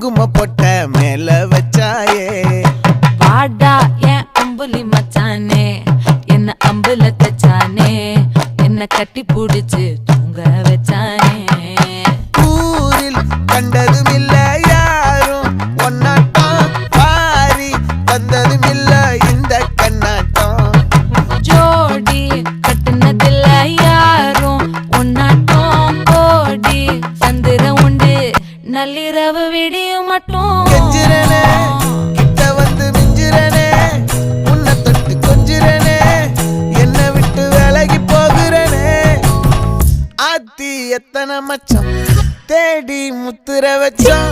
குங்கும பொட்ட மேல வச்சாயே வாடா என் அம்புலி மச்சானே என்ன அம்புல தச்சானே என்ன கட்டி புடிச்சு தூங்க வச்சானே ஊரில் கண்டதும் இல்ல யாரும் ஒன்னாட்டம் பாரி வந்ததும் இல்ல இந்த கண்ணாட்டம் ஜோடி கட்டுனதில்ல யாரும் உன்னாட்டம் கோடி சந்திர உண்டு நள்ளிரவு விடியும் மட்டும் கெஞ்சிரனே கிட்ட வந்து மிஞ்சிரனே உன்னை தொட்டு கொஞ்சிரனே என்னை விட்டு விலகி போகிறனே ஆத்தி எத்தனை மச்சம் தேடி முத்துற வச்சோம்